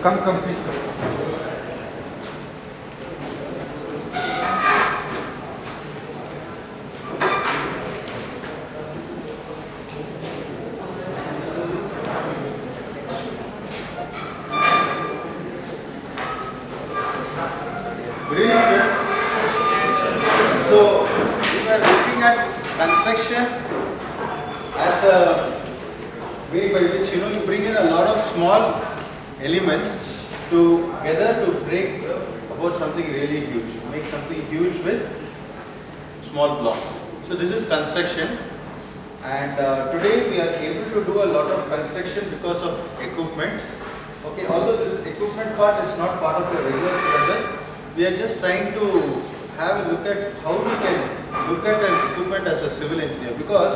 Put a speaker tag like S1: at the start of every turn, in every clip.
S1: Come, please. Good evening, friends. So, we are looking at construction as a way by which you bring in a lot of small elements together to break about something really huge, make something huge with small blocks. So this is construction, and today we are able to do a lot of construction because of equipments. Okay, although this equipment part is not part of the regular syllabus, we are just trying to have a look at how we can look at an equipment as a civil engineer, because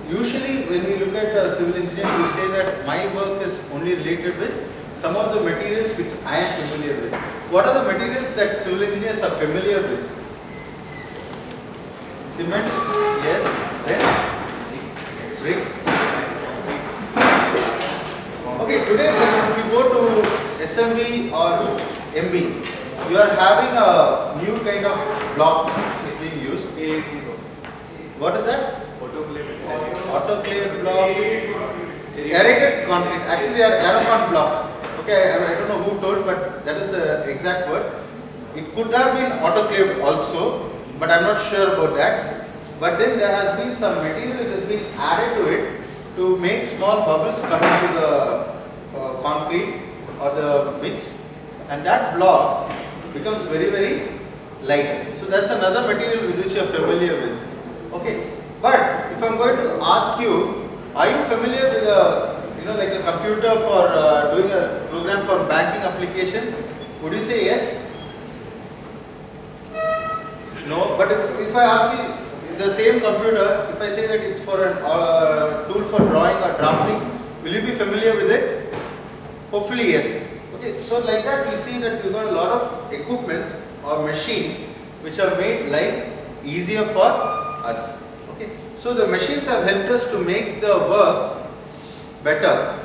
S1: usually when we look at a civil engineer, we say that my work is only related with some of the materials which I am familiar with. What are the materials that civil engineers are familiar with? Cement, yes, then bricks. Okay, today if you go to SMB or MB, you are having a new kind of block which is being used. What is that? Autoclaved block, aerated concrete. Actually, they are aerocon blocks. Okay, I don't know who told, but that is the exact word. It could have been autoclaved also, but I am not sure about that. But then there has been some material which has been added to it to make small bubbles come into the concrete or the mix, and that block becomes very, very light. So that's another material with which you are familiar with. Okay, but if I am going to ask you, are you familiar with like a computer for doing a program for banking application? Would you say yes? No, but if I ask you the same computer, if I say that it's for a tool for drawing or drafting, will you be familiar with it? Hopefully yes. Okay, so like that we see that we got a lot of equipments or machines which have made life easier for us. Okay, so the machines have helped us to make the work better.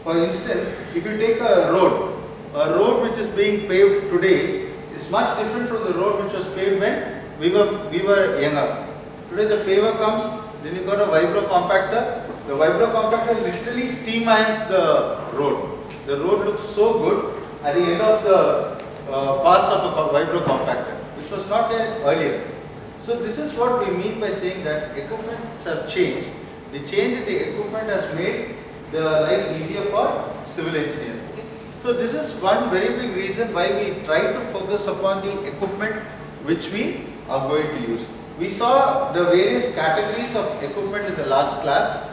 S1: For instance, if you take a road which is being paved today is much different from the road which was paved when we were younger. Today the paver comes, then you got a vibro compactor. The vibro compactor literally steam irons the road. The road looks so good at the end of the pass of a vibro compactor, which was not there earlier. So this is what we mean by saying that equipments have changed. The change in the equipment has made the life easier for civil engineering. Okay? So this is one very big reason why we try to focus upon the equipment which we are going to use. We saw the various categories of equipment in the last class.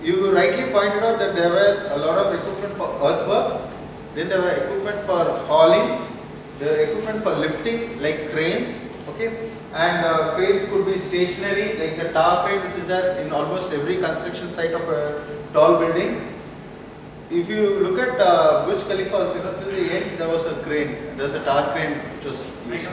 S1: You rightly pointed out that there were a lot of equipment for earthwork, then there were equipment for hauling, there were equipment for lifting like cranes, okay, and cranes could be stationary like the tower crane which is there in almost every construction site of a tall building. If you look at Burj Khalifa also, till the end there was a crane, there was a tower crane which was used.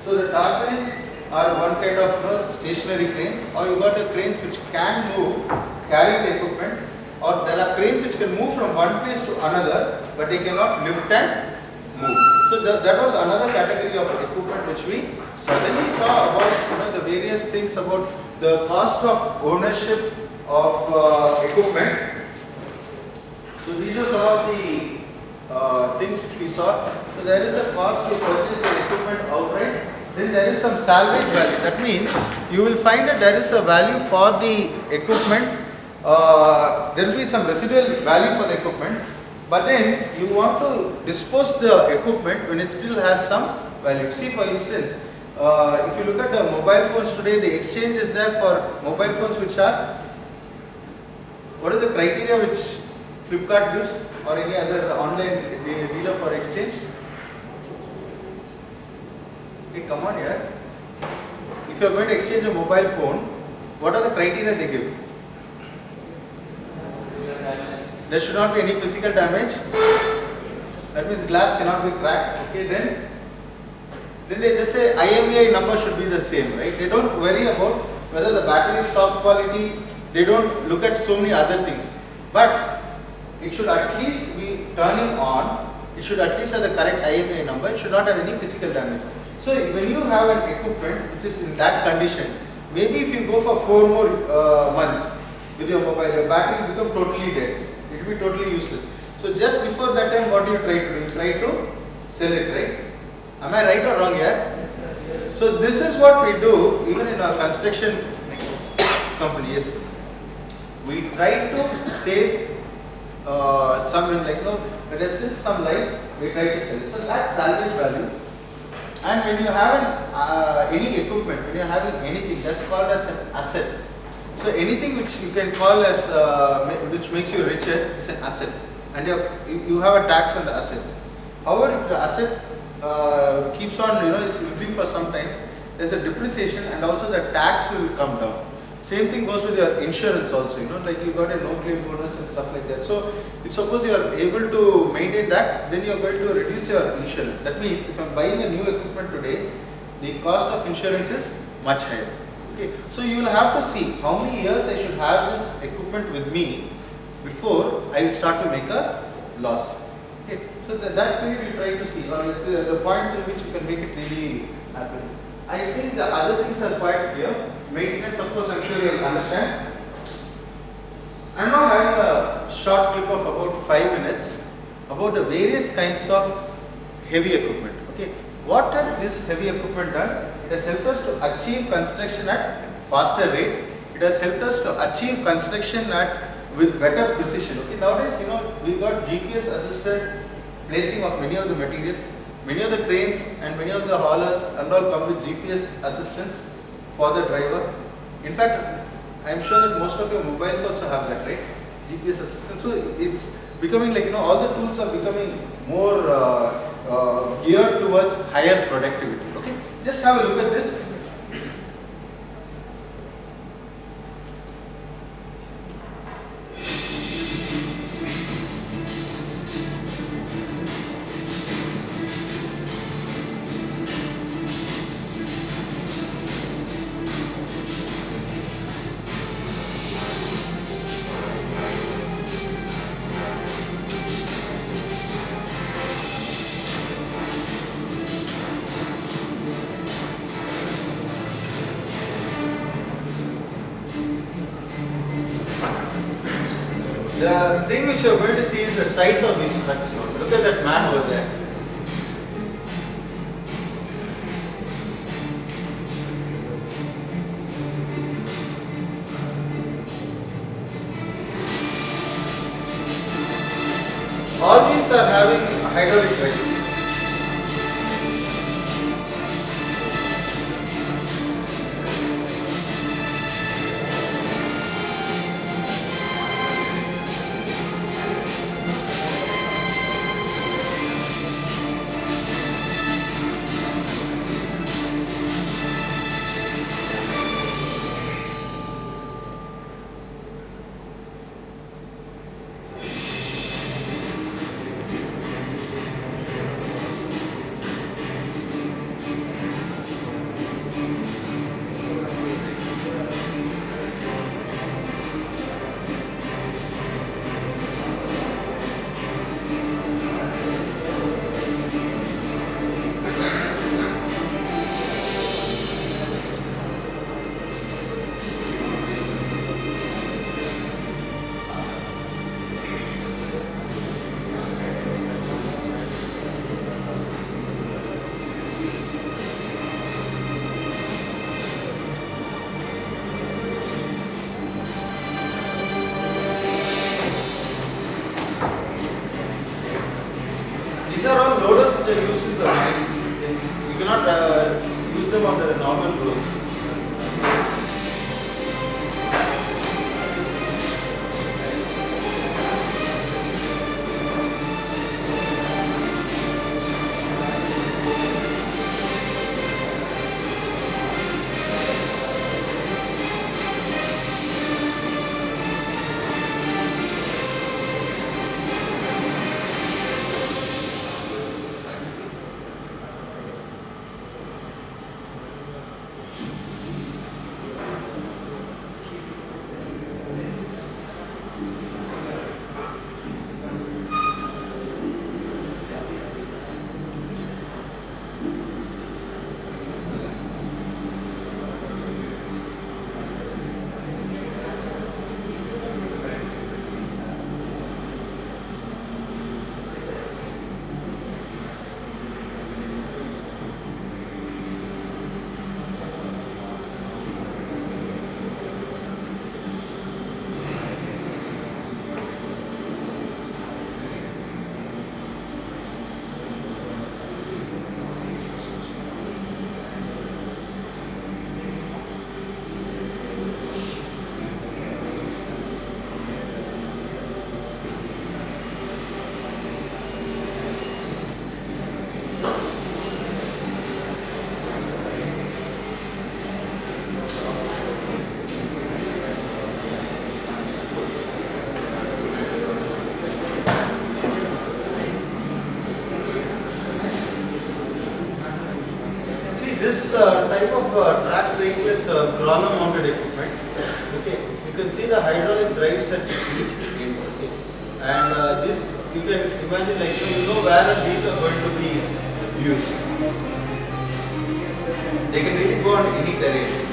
S1: So the tower cranes are one kind of stationary cranes, or you got the cranes which can move, carrying the equipment, or there are cranes which can move from one place to another, but they cannot lift and move. So that was another category of equipment which we suddenly saw about the various things about the cost of ownership of equipment. So these are some of the things which we saw. So there is a cost to purchase the equipment outright. Then there is some salvage value. That means you will find that there is a value for the equipment. There will be some residual value for the equipment, but then you want to dispose the equipment when it still has some value. See, for instance, if you look at the mobile phones today, the exchange is there for mobile phones which are, what is the criteria which Flipkart gives or any other online dealer for exchange? Hey, come on here. If you are going to exchange a mobile phone, what are the criteria they give? There should not be any physical damage. That means glass cannot be cracked. Okay, then they just say IMEI number should be the same, right? They don't worry about whether the battery is top quality. They don't look at so many other things. But it should at least be turning on It should at least have the correct IMEI number. It should not have any physical damage. So when you have an equipment which is in that condition, maybe if you go for 4 more months with your mobile, your battery will become totally dead. It will be totally useless. So just before that time, what do you try to do? You try to sell it, right? Am I right or wrong here? So this is what we do even in our construction company. Yes, we try to save some in, like, no, let us sell some light, we try to sell it. So that's salvage value. And when you have any equipment, when you are having anything, that's called as an asset. So anything which you can call as which makes you richer is an asset, and you have a tax on the assets. However, if the asset keeps on, is with you for some time, there's a depreciation, and also the tax will come down. Same thing goes with your insurance also, like you got a no claim bonus and stuff like that. So if suppose you are able to maintain that, then you are going to reduce your insurance. That means if I am buying a new equipment today, the cost of insurance is much higher. Okay, so you will have to see how many years I should have this equipment with me before I will start to make a loss. Okay, so that period you try to see, or the point in which you can make it really happen. I think the other things are quite clear. Maintenance, of course, I'm sure you'll understand. I'm now having a short clip of about 5 minutes about the various kinds of heavy equipment. Okay, what has this heavy equipment done? It has helped us to achieve construction at faster rate. It has helped us to achieve construction with better precision. Okay, nowadays, we got GPS assisted placing of many of the materials. Many of the cranes and many of the haulers and all come with GPS assistance for the driver. In fact, I am sure that most of your mobiles also have that, right? GPS assistance. So it's becoming like, all the tools are becoming more geared towards higher productivity. Okay, just have a look at this. The thing which you are going to see is the size of these trucks. Look at that man over there. All these are having hydraulic brakes. These are all loaders which are used in the mines. You cannot use them on the normal roads. type of track vehicle is crawler mounted equipment. Okay, you can see the hydraulic drives at each end. Okay, and this you can imagine, like you know where these are going to be used. They can really go on any terrain.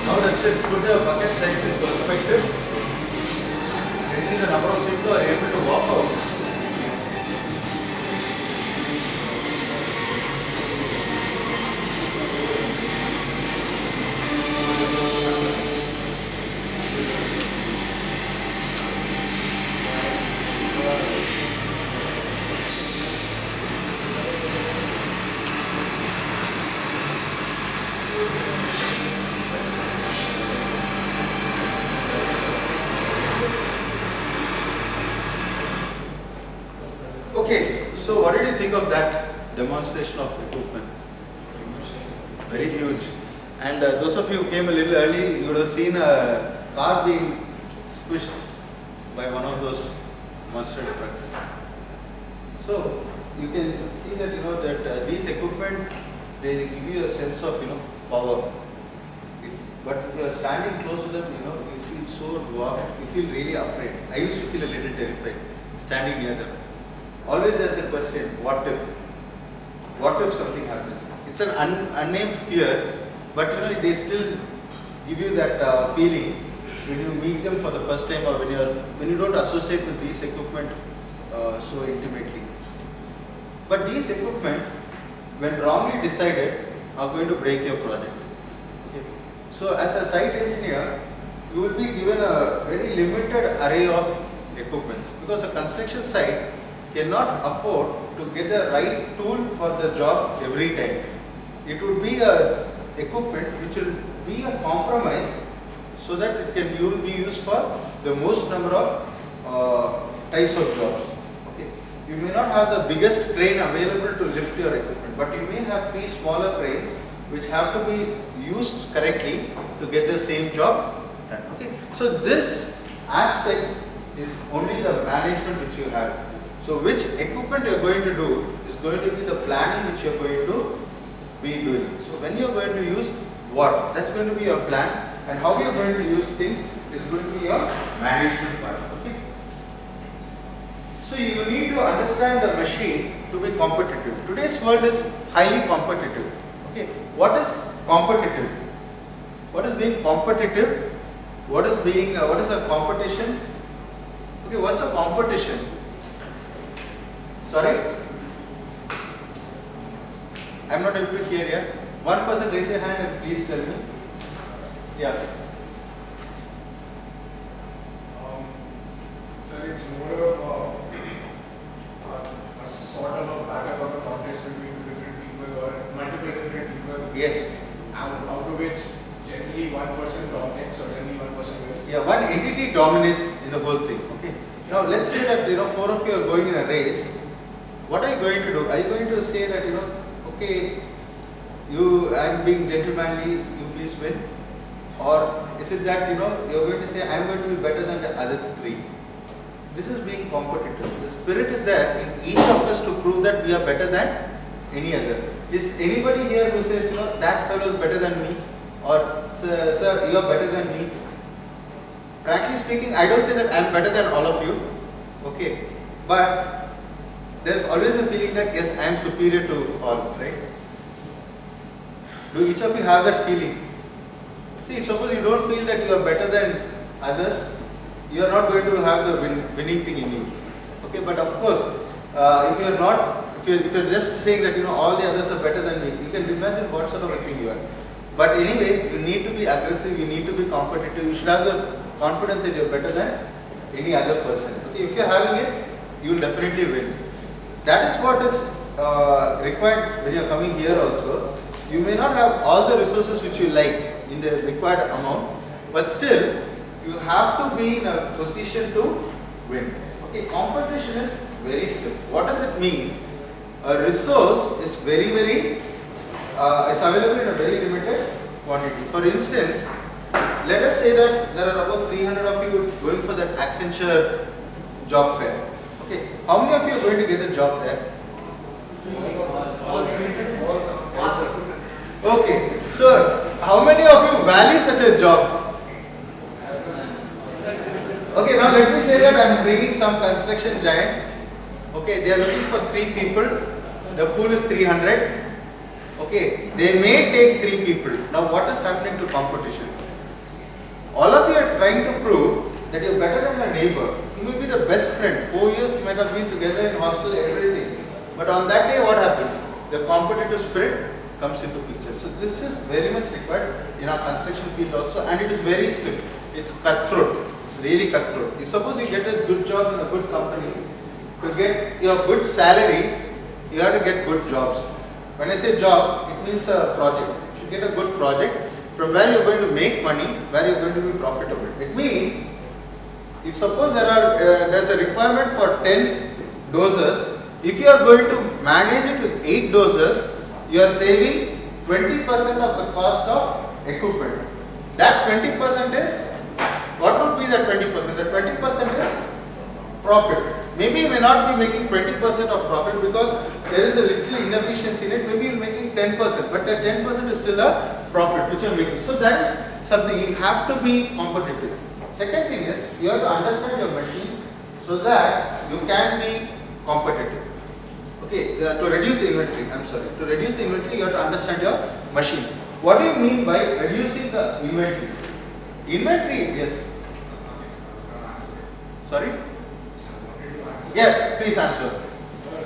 S1: Now let's put the bucket size in perspective. You see the number of people who are able to walk out. Okay, so what did you think of that demonstration of equipment? Very huge. And those of you who came a little early, you would have seen a car being squished by one of those monster trucks. So you can see that that these equipment, they give you a sense of power. But if you are standing close to them, you feel so dwarfed. You feel really afraid. I used to feel a little terrified standing near them. Always there's the question, what if? What if something happens? It's an unnamed fear, but they still give you that feeling when you meet them for the first time, or when you don't associate with these equipment so intimately. But these equipment, when wrongly decided, are going to break your project. Okay. So as a site engineer, you will be given a very limited array of equipments, because a construction site cannot afford to get the right tool for the job every time. It would be a equipment which will be a compromise, so that you will be used for the most number of types of jobs. Okay. You may not have the biggest crane available to lift your equipment, but you may have 3 smaller cranes which have to be used correctly to get the same job done. Okay. So this aspect is only the management which you have. So which equipment you are going to do is going to be the planning which you are going to be doing. So when you are going to use what, that's going to be your plan, and how you are going to use things is going to be your management part. Okay. So you need to understand the machine to be competitive. Today's world is highly competitive. Okay. What is competitive? What is being competitive? What is a competition? Okay, what's a competition? Sorry? I'm not able to hear you. One person raise your hand and please tell me. Yeah.
S2: Sir, it's more of a sort of a battle of a contest between different people or multiple different people.
S1: Yes.
S2: Out of which generally one person dominates or generally one person wins.
S1: Yeah, one entity dominates in the whole thing. Okay. Now let's say that 4 of you are going in a race. What are you going to do? Are you going to say that okay, I'm being gentlemanly, you please win? Or is it that you're going to say I'm going to be better than the other 3? This is being competitive. The spirit is there in each of us to prove that we are better than any other. Is anybody here who says that fellow is better than me, or sir you are better than me? frankly speaking, I don't say that I'm better than all of you, okay, but there's always a feeling that yes, I'm superior to all, right? Do each of you have that feeling? See, if suppose you don't feel that you are better than others, you are not going to have the winning thing in you. Okay, but of course, if you are not, if you're just saying that all the others are better than me, you can imagine what sort of a thing you are. But anyway, you need to be aggressive, you need to be competitive, you should have the confidence that you're better than any other person. Okay, if you're having it, you will definitely win. That is what is required when you're coming here also. You may not have all the resources which you like in the required amount, but still you have to be in a position to win. Okay, competition is very stiff. What does it mean? A resource is very is available in a very limited quantity. For instance, let us say that there are about 300 of you going for that Accenture job fair. Okay, how many of you are going to get a job there? Okay, so how many of you value such a job? Okay, now let me say that I am bringing some construction giant. Okay, they are looking for 3 people. The pool is 300. Okay, they may take 3 people. Now what is happening to competition? All of you are trying to prove that you are better than your neighbor. You may be the best friend. 4 years you might have been together in hostel, everything. But on that day what happens? The competitive spirit comes into picture. So this is very much required in our construction field also, and it is very strict. It's cutthroat. It's really cutthroat. If suppose you get a good job in a good company, to get your good salary, you have to get good jobs. When I say job, it means a project. You should get a good project from where you are going to make money, where you are going to be profitable. It means, if suppose there's a requirement for 10 doses, if you are going to manage it with 8 doses, you are saving 20% of the cost of equipment. That 20% is, what would be that 20%? That 20% is profit. Maybe you may not be making 20% of profit because there is a little inefficiency in it. Maybe you're making 10%, but that 10% is still a profit which you're making. So that is something you have to be competitive. Second thing is, you have to understand your machines so that you can be competitive. Okay, to reduce the inventory, to reduce the inventory, you have to understand your machines. What do you mean by reducing the inventory? Inventory, yes. Sorry? Yeah, please answer.
S2: Sir,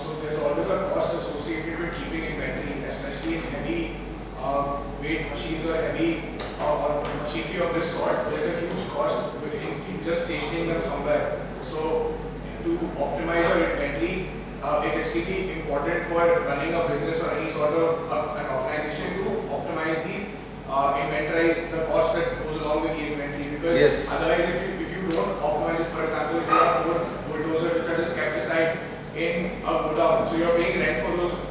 S2: so there's always a cost associated with keeping inventory, especially in heavy weight machines or heavy or machinery of this sort. There's a huge cost in just stationing them somewhere. So to optimize your inventory, it's extremely important for running a business or any sort of an organization to optimize the inventory, the cost that goes along with the inventory. Because
S1: yes,
S2: otherwise, if you don't optimize it, for example, if you have 4 bulldozers which are just kept aside in a godown, so you're paying rent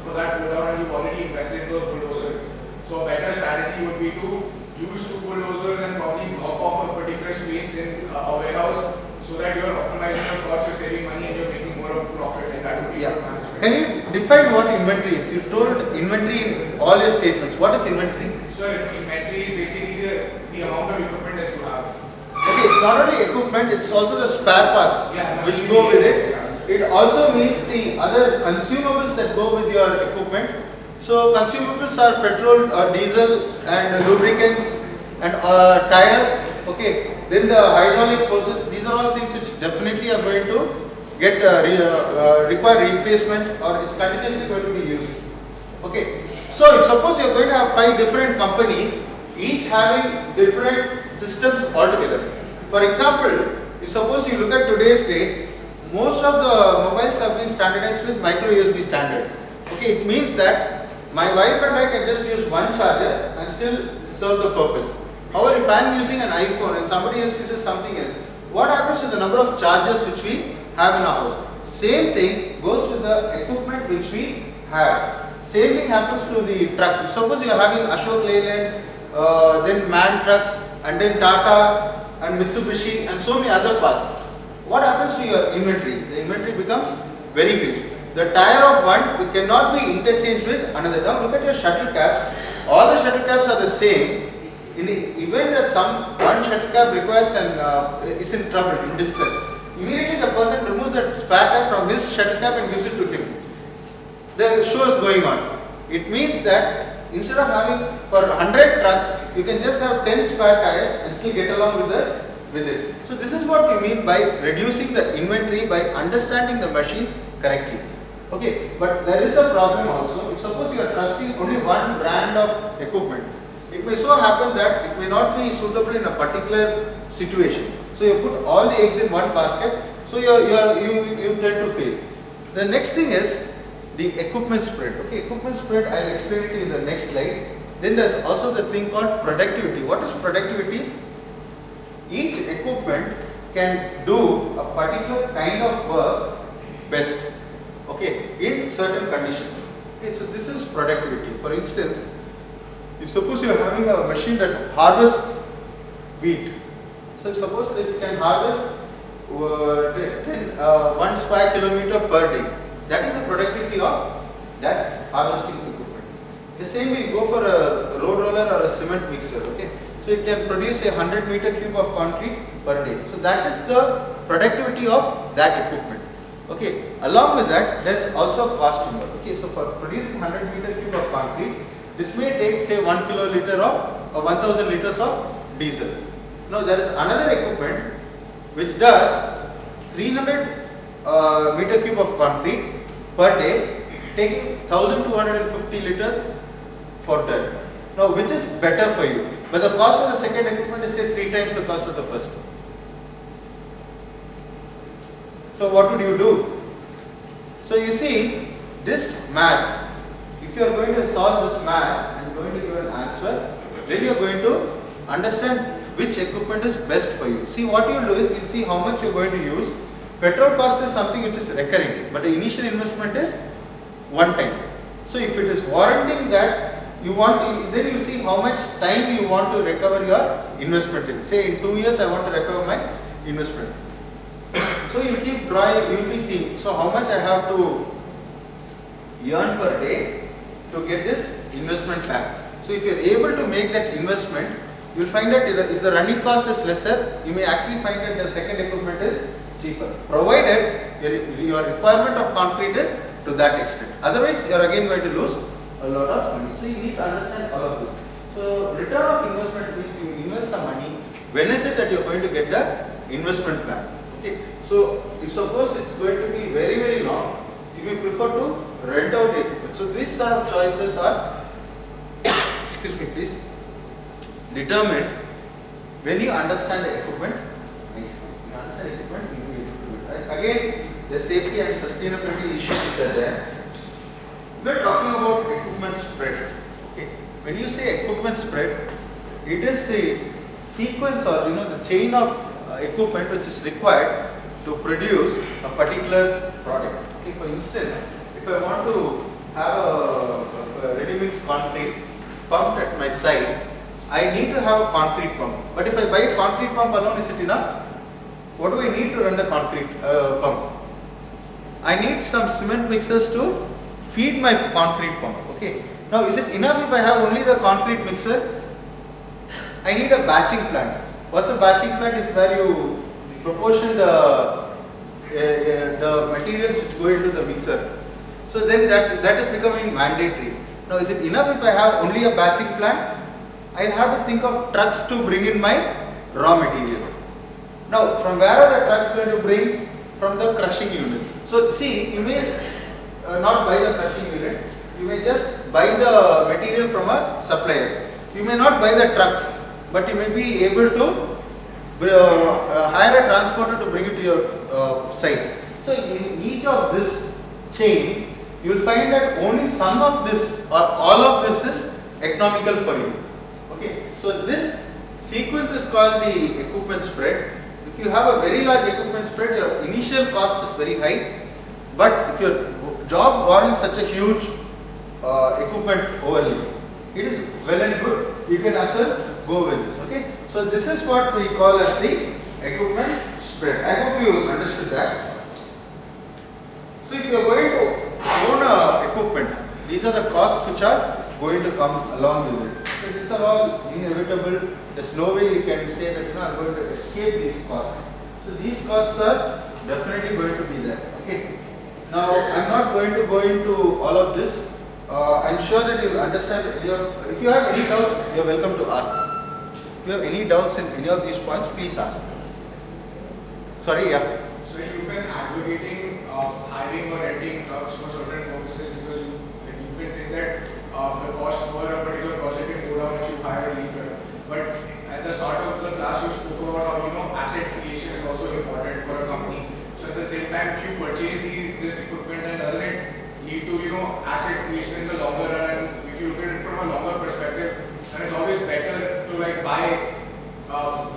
S2: for that godown and you've already invested in those bulldozers. So a better strategy would be to use 2 bulldozers and probably block off a particular space in a warehouse so that you're optimizing your cost, you're saving money and you're making more of profit, and that would be your management.
S1: Can you define what inventory is? You told inventory in all your statements. What is inventory?
S2: Sir, inventory is basically the amount of equipment that you have.
S1: Okay, it's not only equipment, it's also the spare parts which
S2: machinery,
S1: go with it.
S2: yeah.
S1: It also means the other consumables that go with your equipment. So consumables are petrol or diesel and lubricants and tires. Okay, then the hydraulic hoses. These are all things which definitely are going to get require replacement, or it's continuously going to be used. Okay, so if suppose you are going to have 5 different companies, each having different systems altogether. For example, if suppose you look at today's date, most of the mobiles have been standardized with micro USB standard. Okay, it means that my wife and I can just use one charger and still serve the purpose. However, if I am using an iPhone and somebody else uses something else, what happens to the number of chargers which we have in our house? Same thing goes with the equipment which we have. Same thing happens to the trucks. If suppose you are having Ashok Leyland, then MAN trucks, and then Tata and Mitsubishi and so many other parts. What happens to your inventory? The inventory becomes very huge. The tire of one cannot be interchanged with another. Now look at your shuttle caps. All the shuttle caps are the same. in the event that one shuttlecock requires is in trouble, in distress, immediately the person removes that spare tire from his shuttlecock and gives it to him. The show is going on. It means that instead of having for 100 trucks, you can just have 10 spare tires and still get along with it. So this is what we mean by reducing the inventory by understanding the machines correctly. Okay, but there is a problem also. If suppose you are trusting only one brand of equipment, it may so happen that it may not be suitable in a particular situation. So you put all the eggs in one basket, so you tend to fail. The next thing is the equipment spread. Okay, equipment spread, I will explain it in the next slide. Then there is also the thing called productivity. What is productivity? Each equipment can do a particular kind of work best, okay, in certain conditions. Okay, so this is productivity. For instance, if suppose you are having a machine that harvests wheat, so suppose that you can harvest 1 square kilometer per day. That is the productivity of that harvesting equipment. The same way you go for a road roller or a cement mixer, okay. So it can produce a 100 meter cube of concrete per day. So that is the productivity of that equipment. Okay. Along with that, there is also cost involved. Okay. So for producing 100 meter cube of concrete, this may take say 1 kiloliter of 1000 liters of diesel. Now there is another equipment which does 300 meter cube of concrete per day, taking 1250 liters for that. Now which is better for you? But the cost of the second equipment is say 3 times the cost of the first. So what would you do? So you see this math, if you are going to solve this math and going to give an answer, then you are going to understand which equipment is best for you. See what you will do is you will see how much you are going to use. Petrol cost is something which is recurring, but the initial investment is one time. So if it is warranting that you want, then you see how much time you want to recover your investment in. Say in 2 years I want to recover my investment. So you will keep drawing, you will be seeing, so how much I have to earn per day to get this investment back. So if you are able to make that investment, you will find that if the running cost is lesser, you may actually find that the second equipment is cheaper, provided your requirement of concrete is to that extent. Otherwise, you are again going to lose a lot of money. So you need to understand all of this. So return of investment means you invest some money. When is it that you are going to get the investment back? Okay. So if suppose it's going to be very, very long, you may prefer to rent out the equipment. So these sort of choices are, excuse me please, determined when you understand the equipment nicely. When you understand the equipment, you will be able to do it. Again, the safety and sustainability issues which are there. We are talking about equipment spread. Okay. When you say equipment spread, it is the sequence or the chain of equipment which is required to produce a particular product. Okay. For instance, if I want to have a ready-mix concrete pumped at my site, I need to have a concrete pump. But if I buy a concrete pump alone, is it enough? What do I need to run the concrete pump? I need some cement mixers to feed my concrete pump. Okay. Now, is it enough if I have only the concrete mixer? I need a batching plant. What's a batching plant? It's where you proportion the materials which go into the mixer. So then that is becoming mandatory. Now, is it enough if I have only a batching plant? I'll have to think of trucks to bring in my raw material. Now, from where are the trucks going to bring? From the crushing units. So, see, you may not buy the crushing unit, you may just buy the material from a supplier. You may not buy the trucks, but you may be able to hire a transporter to bring it to your site. So, in each of this chain, you will find that owning some of this or all of this is economical for you. Okay. So, this sequence is called the equipment spread. If you have a very large equipment spread, your initial cost is very high, but if your job warrants such a huge equipment overlay, it is well and good. You can as well go with this. Okay. So this is what we call as the equipment spread. I hope you understood that. So if you are going to own a equipment, these are the costs which are going to come along with it. So these are all inevitable. There's no way you can say that I'm going to escape these costs. So these costs are definitely going to be there. Okay. Now I'm not going to go into all of this. I'm sure that you will understand. If you have any doubts, you're welcome to ask. If you have any doubts in any of these points, please ask. Sorry, yeah.
S2: So you've been advocating hiring or renting trucks for certain purposes because you've been saying that the cost for a particular project can go down if you hire a leaser. But at the start of the class, you spoke about how asset creation is also important for a company. So at the same time, if you purchase this equipment, then doesn't it lead to asset creation in the longer run? And if you look at it from a longer perspective, then it's always better to buy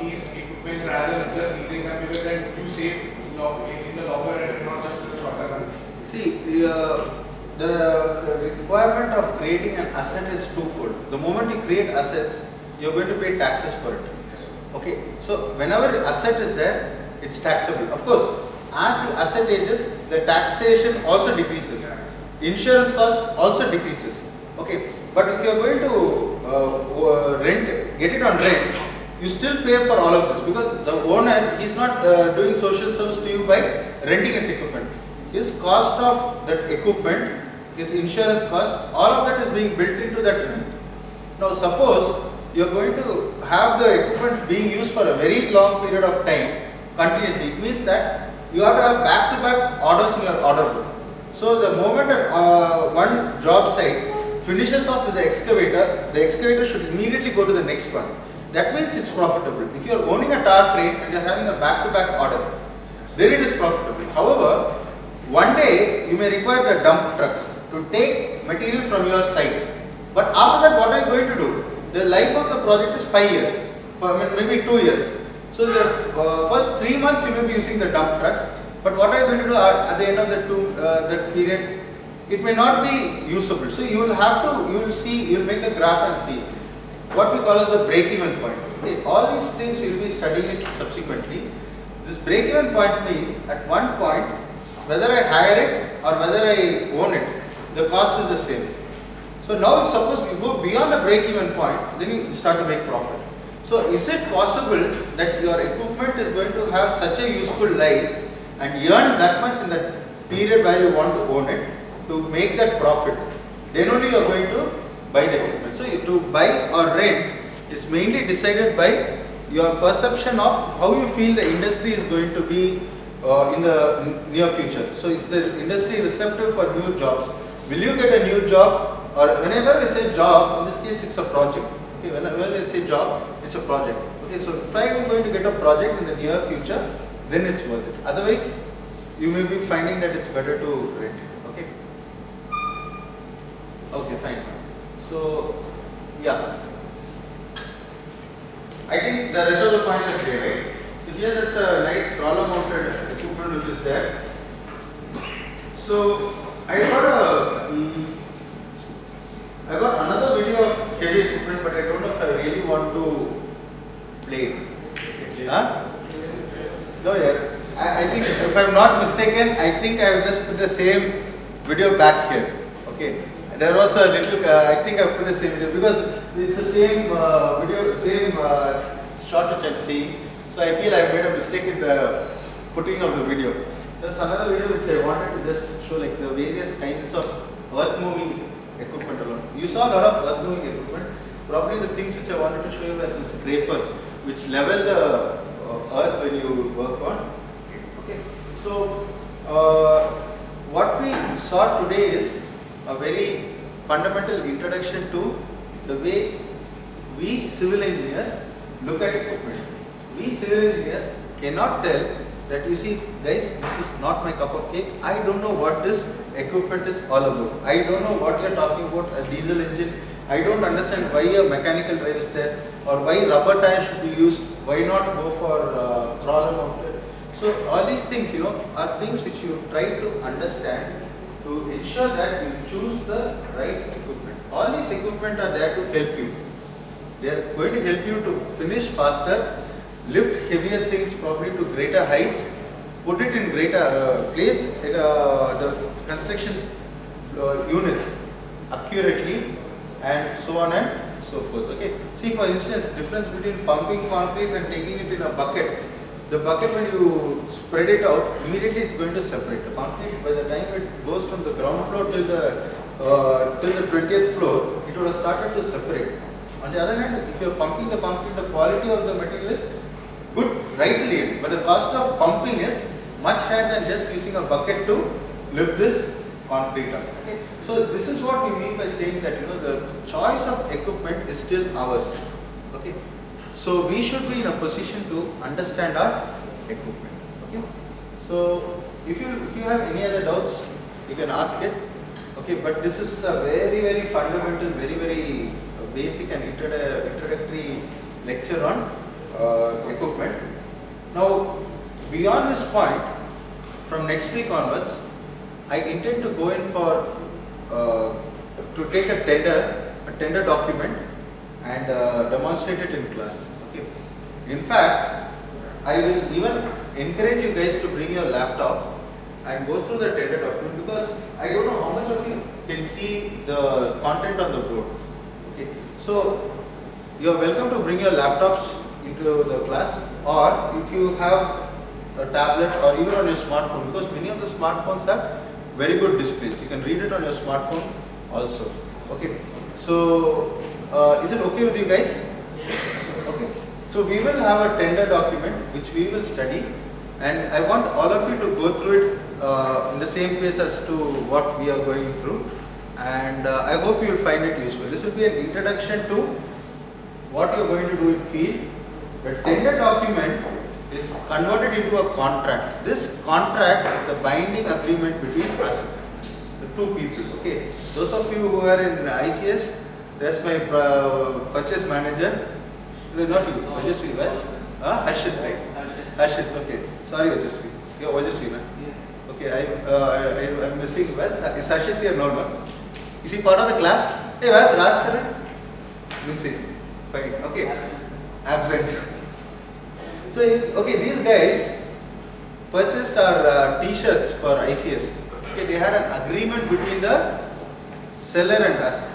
S2: these equipments rather than just leasing them, because then you save in the longer run and not just in the shorter run.
S1: See, the requirement of creating an asset is twofold. The moment you create assets, you're going to pay taxes for it. Okay, so whenever the asset is there, it's taxable. Of course, as the asset ages, the taxation also decreases. Insurance cost also decreases. Okay, but if you're going to get it on rent, you still pay for all of this, because the owner, he's not doing social service to you by renting his equipment. His cost of that equipment, his insurance cost, all of that is being built into that rent. Now suppose you are going to have the equipment being used for a very long period of time continuously. It means that you have to have back-to-back orders in your order book. So the moment one job site finishes off with the excavator should immediately go to the next one. That means it's profitable. If you are owning a tar crane and you are having a back-to-back order, then it is profitable. However, one day you may require the dump trucks to take material from your site. But after that, what are you going to do? The life of the project is 5 years, maybe 2 years. So the first 3 months you may be using the dump trucks, but what are you going to do at the end of that period? It may not be usable. So you will make a graph and see what we call as the break-even point. Okay, all these things we will be studying it subsequently. This break-even point means at one point, whether I hire it or whether I own it, the cost is the same. So now suppose we go beyond the break-even point, then you start to make profit. So is it possible that your equipment is going to have such a useful life and earn that much in that period where you want to own it to make that profit? Then only you are going to buy the equipment. So to buy or rent is mainly decided by your perception of how you feel the industry is going to be in the near future. So is the industry receptive for new jobs? Will you get a new job? Or whenever I say job, in this case it's a project. Okay, whenever I say job, it's a project. Okay, so if I am going to get a project in the near future, then it's worth it. Otherwise, you may be finding that it's better to rent it. Okay. Okay, fine. So, yeah. I think the rest of the points are clear, right? So here that's a nice crawler mounted equipment which is there. So I got another video of heavy equipment, but I don't know if I really want to play it. Huh? No, yeah. I think if I'm not mistaken, I think I have just put the same video back here. Okay. There was a little, I think I put the same video because it's the same video, same shot which I'm seeing. So I feel I made a mistake in the putting of the video. There's another video which I wanted to just show like the various kinds of earth moving equipment alone. You saw a lot of earth moving equipment. Probably the things which I wanted to show you were some scrapers which level the earth when you work on. Okay. So what we saw today is a very fundamental introduction to the way we civil engineers look at equipment. We civil engineers cannot tell that, you see guys, this is not my cup of cake. I don't know what this equipment is all about. I don't know what you are talking about, a diesel engine. I don't understand why a mechanical drive is there, or why rubber tires should be used, why not go for crawler mounted. So all these things, are things which you try to understand to ensure that you choose the right equipment. All these equipment are there to help you. They are going to help you to finish faster, lift heavier things probably to greater heights, put it in greater place the construction units accurately, and so on and so forth. Okay. See, for instance, difference between pumping concrete and taking it in a bucket. The bucket, when you spread it out, immediately it's going to separate. The concrete, by the time it goes from the ground floor till the 20th floor, it would have started to separate. On the other hand, if you are pumping the concrete, the quality of the material is good, rightly, but the cost of pumping is much higher than just using a bucket to lift this concrete up. Okay? So this is what we mean by saying that the choice of equipment is still ours. Okay? So we should be in a position to understand our equipment. Okay? So if you have any other doubts, you can ask it. Okay, but this is a very fundamental, very basic and introductory lecture on equipment. Now, beyond this point, from next week onwards, I intend to go in for to take a tender document and demonstrate it in class. Okay. In fact, I will even encourage you guys to bring your laptop and go through the tender document, because I don't know how much of you can see the content on the board. Okay. So you are welcome to bring your laptops into the class, or if you have a tablet or even on your smartphone, because many of the smartphones have very good displays. You can read it on your smartphone also. Okay. So is it okay with you guys? Okay. So we will have a tender document which we will study, and I want all of you to go through it in the same pace as to what we are going through, and I hope you will find it useful. This will be an introduction to what you are going to do in field. The tender document is converted into a contract. This contract is the binding agreement between us, the two people. Okay. Those of you who are in ICS, that's my purchase manager. No, not you. Ojasvi, yes? Harshit, right? Harshit, okay. Sorry, Ojasvi. You're Ojasvi, man. Okay, I'm missing Wes. Is Harshit here? No. Is he part of the class? Hey, Wes, Raj sir? Missing. Fine. Okay. Absent. So, okay, these guys purchased our t-shirts for ICS. Okay, they had an agreement between the seller and us.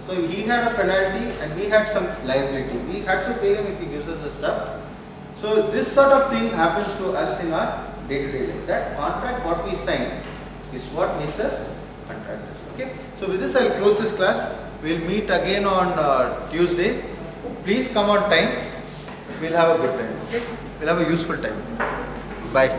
S1: So he had a penalty and we had some liability. We had to pay him if he gives us the stuff. So this sort of thing happens to us in our day-to-day life. That contract what we sign is what makes us contractors. Okay. So with this I'll close this class. We'll meet again on Tuesday. Please come on time. We'll have a good time. Okay. We'll have a useful time. Bye.